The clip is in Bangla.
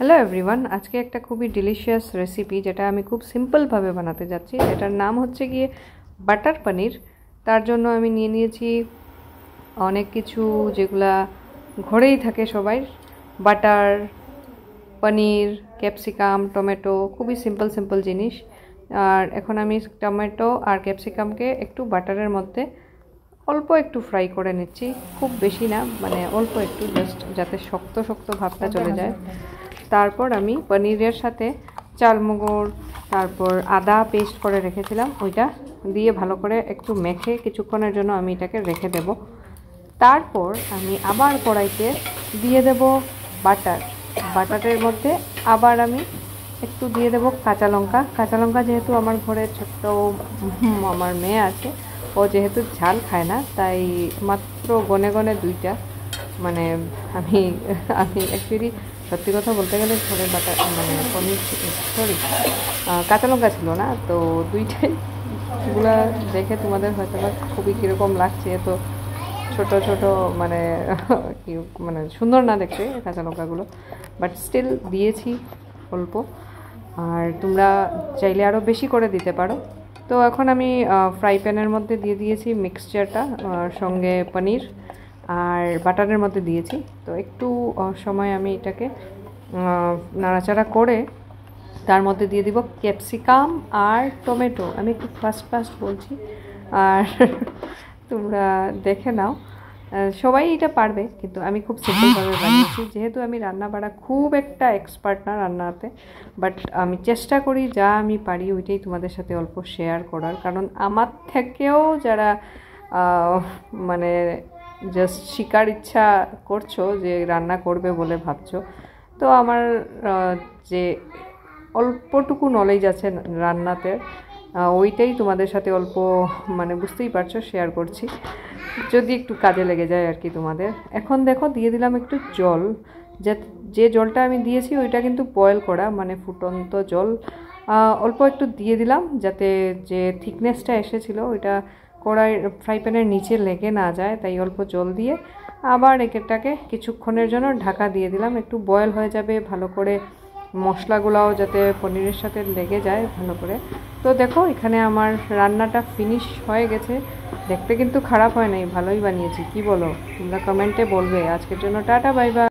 হ্যালো এভরিওয়ান, আজকে একটা খুবই ডিলিশিয়াস রেসিপি যেটা আমি খুব সিম্পলভাবে বানাতে যাচ্ছি। এটার নাম হচ্ছে গিয়ে বাটার পনির। তার জন্য আমি নিয়ে নিয়েছি অনেক কিছু যেগুলা ঘরেই থাকে সবাই, বাটার, পনির, ক্যাপসিকাম, টমেটো, খুবই সিম্পল জিনিস। আর এখন আমি টমেটো আর ক্যাপসিকামকে একটু বাটারের মধ্যে অল্প একটু ফ্রাই করে নিচ্ছি, খুব বেশি না, মানে অল্প একটু, জাস্ট যাতে শক্ত শক্ত ভাবটা চলে যায়। তারপর আমি পনিরের সাথে চালমগড়, তারপর আদা পেস্ট করে রেখেছিলাম, ওইটা দিয়ে ভালো করে একটু মেখে কিছুক্ষণের জন্য আমি এটাকে রেখে দেব। তারপর আমি আবার কড়াইতে দিয়ে দেব বাটারের মধ্যে আবার আমি একটু দিয়ে দেব কাঁচা লঙ্কা। যেহেতু আমার ঘরে ছোট্ট আমার মেয়ে আছে, ও যেহেতু ঝাল খায় না, তাই মাত্র গনে গনে দুইটা, মানে আমি অ্যাকচুয়ালি সত্যি কথা বলতে গেলে ঘরে মানে পনির কাঁচা লঙ্কা ছিল না, তো দুইটাইগুলা দেখে তোমাদের হয়তো বা খুবই কীরকম লাগছে, তো ছোট ছোট মানে মানে সুন্দর না দেখতে কাঁচা লঙ্কাগুলো, বাট স্টিল দিয়েছি অল্প। আর তোমরা চাইলে আরও বেশি করে দিতে পারো। তো এখন আমি ফ্রাই প্যানের মধ্যে দিয়ে দিয়েছি মিক্সচারটা, সঙ্গে পনির আর বাটারের মধ্যে দিয়েছি। তো একটু সময় আমি এটাকে নাড়াচাড়া করে তার মধ্যে দিয়ে দিব ক্যাপসিকাম আর টমেটো। আমি একটু ফাস্ট বলছি, আর তোমরা দেখে নাও। সবাই এটা পারবে, কিন্তু আমি খুব সিম্পলভাবে বানিয়েছি, যেহেতু আমি রান্না বাড়া খুব একটা এক্সপার্ট না রান্নাতে, বাট আমি চেষ্টা করি যা আমি পারি ওইটাই তোমাদের সাথে অল্প শেয়ার করার। কারণ আমার থেকেও যারা মানে জাস্ট শিকার ইচ্ছা করছো, যে রান্না করবে বলে ভাবছো, তো আমার যে অল্পটুকু নলেজ আছে রান্নাতে, ওইটাই তোমাদের সাথে অল্প, মানে বুঝতেই পারছো, শেয়ার করছি, যদি একটু কাজে লেগে যায় আর কি তোমাদের। এখন দেখো দিয়ে দিলাম একটু জল, যে জলটা আমি দিয়েছি ওইটা কিন্তু বয়েল করা, মানে ফুটন্ত জল। অল্প একটু দিয়ে দিলাম যাতে যে থিকনেসটা এসেছিলো ওইটা কড়াই ফ্রাই প্যানের নিচে লেগে না যায়, তাই অল্প জল দিয়ে আবার এটাকে কিছুক্ষণের জন্য ঢাকা দিয়ে দিলাম। একটু বয়েল হয়ে যাবে ভালো করে, মশলাগুলোও যাতে পনিরের সাথে লেগে যায় ভালো করে। তো দেখো এখানে আমার রান্নাটা ফিনিশ হয়ে গেছে। দেখতে কিন্তু খারাপ হয় নাই, ভালোই বানিয়েছি, কি বলো তোমরা? কমেন্টে বলবে। আজকের জন্য টাটা, বাই বাই।